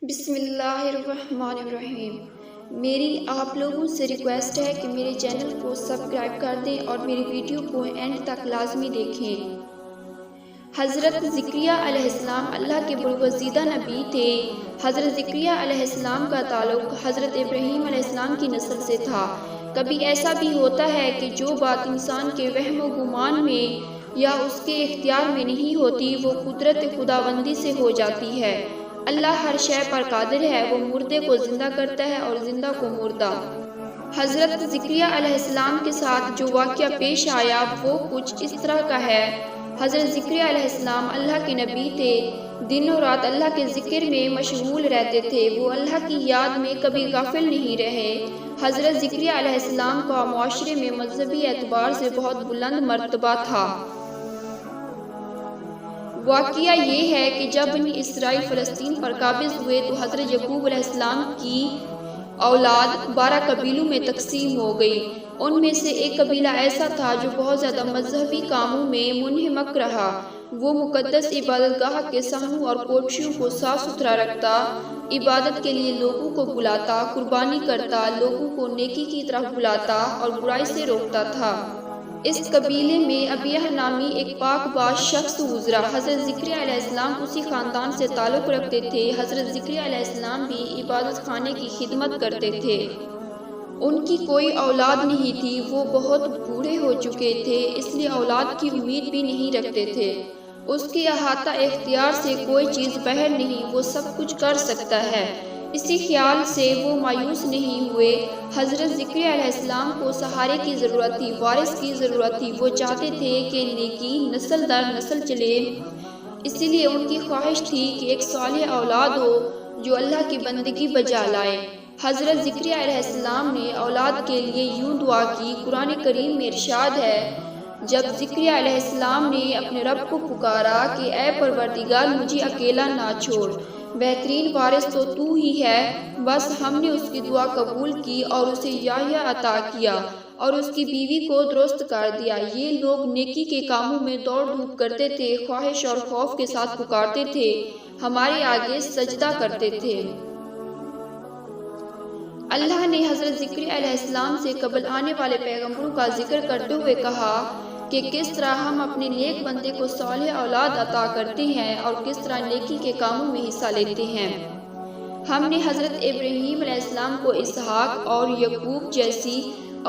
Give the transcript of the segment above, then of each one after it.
بسم اللہ الرحمن الرحیم۔ میری آپ لوگوں سے ریکویسٹ ہے کہ میرے چینل کو سبسکرائب کر دیں اور میری ویڈیو کو اینڈ تک لازمی دیکھیں۔ حضرت زکریہ علیہ السلام اللہ کے برگزیدہ نبی تھے۔ حضرت زکریہ علیہ السلام کا تعلق حضرت ابراہیم علیہ السلام کی نسل سے تھا۔ کبھی ایسا بھی ہوتا ہے کہ جو بات انسان کے وہم و گمان میں یا اس کے اختیار میں نہیں ہوتی وہ قدرت خداوندی سے ہو جاتی ہے۔ اللہ ہر شے پر قادر ہے، وہ مردے کو زندہ کرتا ہے اور زندہ کو مردہ۔ حضرت زکریہ علیہ السلام کے ساتھ جو واقعہ پیش آیا وہ کچھ اس طرح کا ہے۔ حضرت زکریہ علیہ السلام اللہ کے نبی تھے، دن و رات اللہ کے ذکر میں مشغول رہتے تھے، وہ اللہ کی یاد میں کبھی غافل نہیں رہے۔ حضرت زکریہ علیہ السلام کا معاشرے میں مذہبی اعتبار سے بہت بلند مرتبہ تھا۔ واقعہ یہ ہے کہ جب بنی اسرائیل فلسطین پر قابض ہوئے تو حضرت یعقوب علیہ السلام کی اولاد 12 قبیلوں میں تقسیم ہو گئی۔ ان میں سے ایک قبیلہ ایسا تھا جو بہت زیادہ مذہبی کاموں میں منہمک رہا۔ وہ مقدس عبادت گاہ کے صحنوں اور کوٹھیوں کو صاف ستھرا رکھتا، عبادت کے لیے لوگوں کو بلاتا، قربانی کرتا، لوگوں کو نیکی کی طرف بلاتا اور برائی سے روکتا تھا۔ اس قبیلے میں ابیہ نامی ایک پاک باز شخص گزرا۔ حضرت زکریہ علیہ السلام اسی خاندان سے تعلق رکھتے تھے۔ حضرت زکریہ علیہ السلام بھی عبادت خانے کی خدمت کرتے تھے۔ ان کی کوئی اولاد نہیں تھی، وہ بہت بوڑھے ہو چکے تھے، اس لیے اولاد کی امید بھی نہیں رکھتے تھے۔ اس کے احاطہ اختیار سے کوئی چیز باہر نہیں، وہ سب کچھ کر سکتا ہے۔ اسی خیال سے وہ مایوس نہیں ہوئے۔ حضرت زکریہ علیہ السلام کو سہارے کی ضرورت تھی، وارث کی ضرورت تھی۔ وہ چاہتے تھے کہ نیکی نسل در نسل چلے، اسی لیے ان کی خواہش تھی کہ ایک صالح اولاد ہو جو اللہ کی بندگی بجا لائے۔ حضرت زکریہ علیہ السلام نے اولاد کے لیے یوں دعا کی۔ قرآن کریم میں ارشاد ہے، جب زکریہ علیہ السلام نے اپنے رب کو پکارا کہ اے پروردگار مجھے اکیلا نہ چھوڑ، بہترین وارث تو ہی ہے، بس ہم نے اس کی دعا قبول کی اور اسے یحییٰ عطا کیا اور اس کی بیوی کو درست کر دیا۔ یہ لوگ نیکی کے کاموں میں دوڑ دھوپ کرتے تھے، خواہش اور خوف کے ساتھ پکارتے تھے، ہمارے آگے سجدہ کرتے تھے۔ اللہ نے حضرت زکریہ علیہ السلام سے قبل آنے والے پیغمبروں کا ذکر کرتے ہوئے کہا کہ کس طرح ہم اپنے نیک بندے کو صالح اولاد عطا کرتے ہیں اور کس طرح نیکی کے کاموں میں حصہ لیتے ہیں۔ ہم نے حضرت ابراہیم علیہ السلام کو اسحاق اور یعقوب جیسی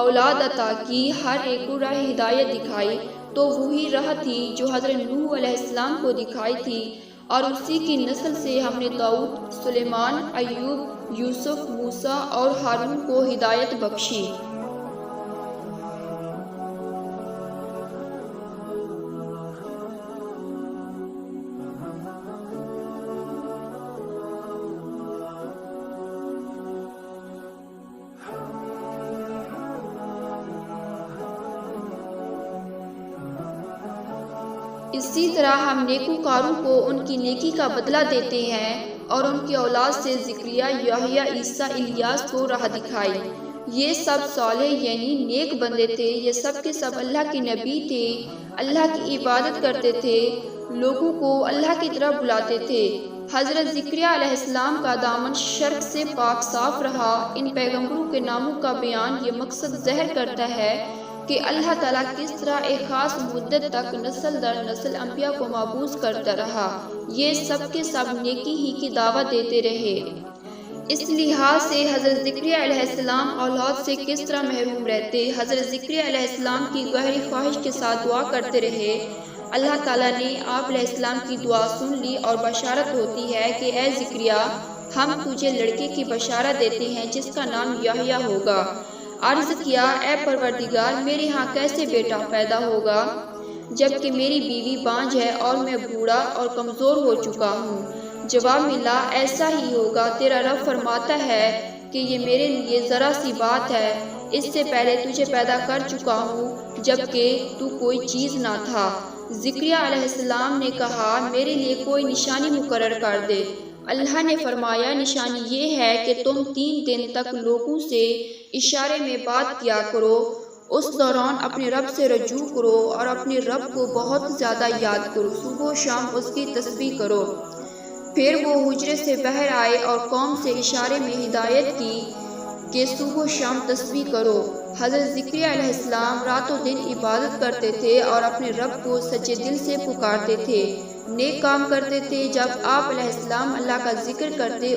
اولاد عطا کی، ہر ایک کو راہ ہدایت دکھائی، تو وہی راہ تھی جو حضرت نوح علیہ السلام کو دکھائی تھی، اور اسی کی نسل سے ہم نے داؤد، سلیمان، ایوب، یوسف، موسیٰ اور ہارون کو ہدایت بخشی۔ اسی طرح ہم نیکوکاروں کو ان کی نیکی کا بدلہ دیتے ہیں اور ان کی اولاد سے زکریا، یحییٰ، عیسیٰ، الیاس کو راہ دکھائی۔ یہ سب صالح یعنی نیک بندے تھے، یہ سب کے سب اللہ کے نبی تھے، اللہ کی عبادت کرتے تھے، لوگوں کو اللہ کی طرف بلاتے تھے۔ حضرت زکریہ علیہ السلام کا دامن شرک سے پاک صاف رہا۔ ان پیغمبروں کے ناموں کا بیان یہ مقصد ظاہر کرتا ہے کہ اللہ تعالیٰ کس طرح ایک خاص مدت تک نسل در نسل انبیاء کو مبعوث کرتا رہا، یہ سب کے سب نیکی ہی کی دعوت دیتے رہے۔ اس لحاظ سے حضرت زکریہ علیہ السلام اولاد سے کس طرح محروم رہتے۔ حضرت زکریہ علیہ السلام کی گہری خواہش کے ساتھ دعا کرتے رہے۔ اللہ تعالیٰ نے آپ علیہ السلام کی دعا سن لی اور بشارت ہوتی ہے کہ اے زکریا، ہم تجھے لڑکے کی بشارت دیتے ہیں جس کا نام یحییٰ ہوگا۔ عرض کیا، اے پروردگار میرے ہاں کیسے بیٹا پیدا ہوگا جبکہ میری بیوی بانجھ ہے اور میں بوڑھا اور کمزور ہو چکا ہوں؟ جواب ملا، ایسا ہی ہوگا، تیرا رب فرماتا ہے کہ یہ میرے لیے ذرا سی بات ہے، اس سے پہلے تجھے پیدا کر چکا ہوں جبکہ تو کوئی چیز نہ تھا۔ زکریا علیہ السلام نے کہا، میرے لیے کوئی نشانی مقرر کر دے۔ اللہ نے فرمایا، نشانی یہ ہے کہ تم 3 دن تک لوگوں سے اشارے میں بات کیا کرو، اس دوران اپنے رب سے رجوع کرو اور اپنے رب کو بہت زیادہ یاد کرو، صبح و شام اس کی تسبیح کرو۔ پھر وہ حجرے سے باہر آئے اور قوم سے اشارے میں ہدایت کی کہ صبح و شام تسبیح کرو۔ حضرت زکریا علیہ السلام رات و دن عبادت کرتے تھے اور اپنے رب کو سچے دل سے پکارتے تھے، نیک کام کرتے تھے۔ جب آپ علیہ السلام اللہ کا ذکر کرتے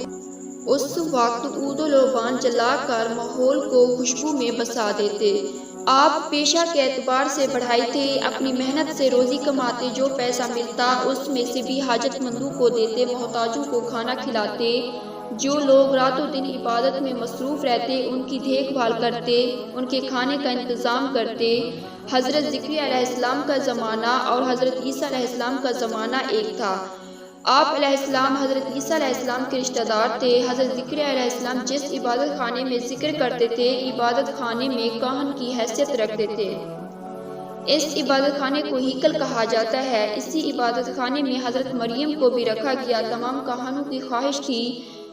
اس وقت عود و لوبان جلا کر ماحول کو خوشبو میں بسا دیتے۔ آپ پیشہ کے اعتبار سے بڑھائی تھے، اپنی محنت سے روزی کماتے، جو پیسہ ملتا اس میں سے بھی حاجت مندوں کو دیتے، محتاجوں کو کھانا کھلاتے۔ جو لوگ رات و دن عبادت میں مصروف رہتے ان کی دیکھ بھال کرتے، ان کے کھانے کا انتظام کرتے۔ حضرت زکریا علیہ السلام کا زمانہ اور حضرت عیسیٰ علیہ السلام کا زمانہ ایک تھا۔ آپ علیہ السلام حضرت عیسیٰ علیہ السلام کے رشتہ دار تھے۔ حضرت زکریا علیہ السلام جس عبادت خانے میں ذکر کرتے تھے، عبادت خانے میں کاہن کی حیثیت رکھتے تھے۔ اس عبادت خانے کو ہیکل کہا جاتا ہے۔ اسی عبادت خانے میں حضرت مریم کو بھی رکھا گیا۔ تمام کاہنوں کی خواہش تھی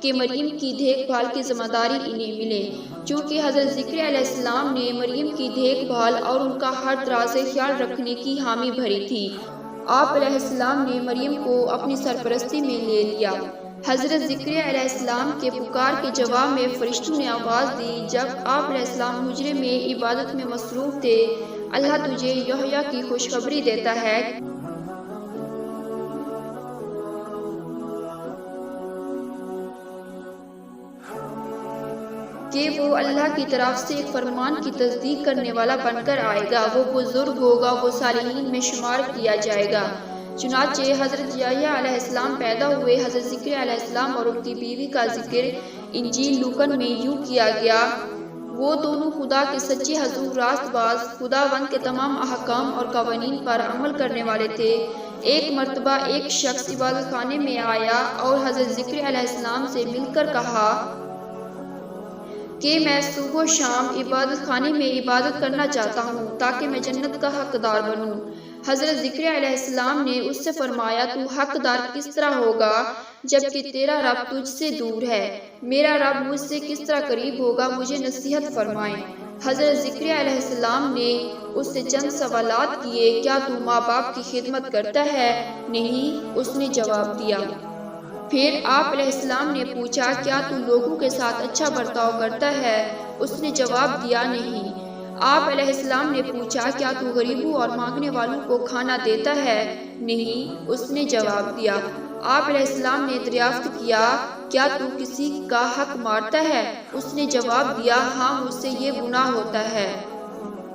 کہ مریم کی دیکھ بھال کی ذمہ داری انہیں ملے، چونکہ حضرت زکریا علیہ السلام نے مریم کی دیکھ بھال اور ان کا ہر طرح سے خیال رکھنے کی حامی بھری تھی۔ آپ علیہ السلام نے مریم کو اپنی سرپرستی میں لے لیا۔ حضرت زکریا علیہ السلام کے پکار کے جواب میں فرشتوں نے آواز دی۔ جب آپ علیہ السلام حجرے میں عبادت میں مصروف تھے، اللہ تجھے یحییٰ کی خوشخبری دیتا ہے کہ وہ اللہ کی طرف سے ایک فرمان کی تصدیق کرنے والا بن کر آئے گا، وہ بزرگ ہوگا، وہ صالحین میں شمار کیا جائے گا۔ چنانچہ حضرت یحییٰ علیہ السلام پیدا ہوئے۔ حضرت زکریا علیہ السلام اور ان کی بیوی کا ذکر انجیل لوکن میں یوں کیا گیا: وہ دونوں خدا کے سچے حضور، راست باز، خداوند کے تمام احکام اور قوانین پر عمل کرنے والے تھے۔ ایک مرتبہ ایک شخص عبادت خانے میں آیا اور حضرت زکریا علیہ السلام سے مل کر کہا کہ میں صبح و شام عبادت خانے میں عبادت کرنا چاہتا ہوں تاکہ میں جنت کا حقدار بنوں۔ حضرت زکریا علیہ السلام نے اس سے فرمایا، تو حقدار کس طرح ہوگا جبکہ تیرا رب تجھ سے دور ہے؟ میرا رب مجھ سے کس طرح قریب ہوگا؟ مجھے نصیحت فرمائیں۔ حضرت زکریا علیہ السلام نے اس سے چند سوالات کیے۔ کیا تو ماں باپ کی خدمت کرتا ہے؟ نہیں، اس نے جواب دیا۔ پھر آپ علیہ السلام نے پوچھا، کیا تو لوگوں کے ساتھ اچھا برتاؤ کرتا ہے؟ اس نے جواب دیا، نہیں۔ آپ علیہ السلام نے پوچھا، کیا تو غریبوں اور مانگنے والوں کو کھانا دیتا ہے؟ نہیں، اس نے جواب دیا۔ آپ علیہ السلام نے دریافت کیا، کیا تو کسی کا حق مارتا ہے؟ اس نے جواب دیا، ہاں، مجھ سے یہ گناہ ہوتا ہے۔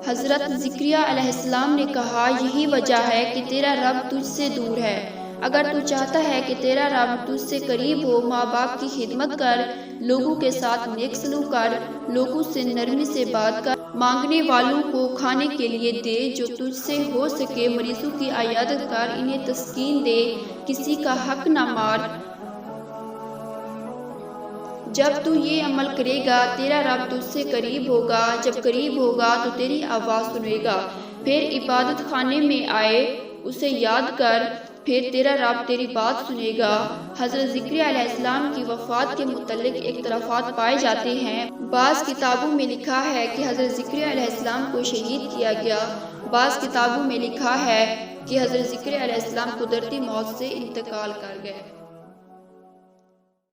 حضرت زکریا علیہ السلام نے کہا، یہی وجہ ہے کہ تیرا رب تجھ سے دور ہے۔ اگر تو چاہتا ہے کہ تیرا رب تجھ سے قریب ہو، ماں باپ کی خدمت کر، لوگوں کے ساتھ نیک سلوک کر، لوگوں سے نرمی سے بات کر، مانگنے والوں کو کھانے کے لیے دے، جو تجھ سے ہو سکے مریضوں کی عیادت کر، انہیں تسکین دے، کسی کا حق نہ مار۔ جب تو یہ عمل کرے گا، تیرا رب تجھ سے قریب ہوگا۔ جب قریب ہوگا تو تیری آواز سنے گا۔ پھر عبادت خانے میں آئے، اسے یاد کر، پھر تیرا رب تیری بات سنے گا۔ حضرت زکریا علیہ السلام کی وفات کے متعلق اختلافات پائے جاتے ہیں۔ بعض کتابوں میں لکھا ہے کہ حضرت زکریا علیہ السلام کو شہید کیا گیا، بعض کتابوں میں لکھا ہے کہ حضرت زکریا علیہ السلام قدرتی موت سے انتقال کر گئے۔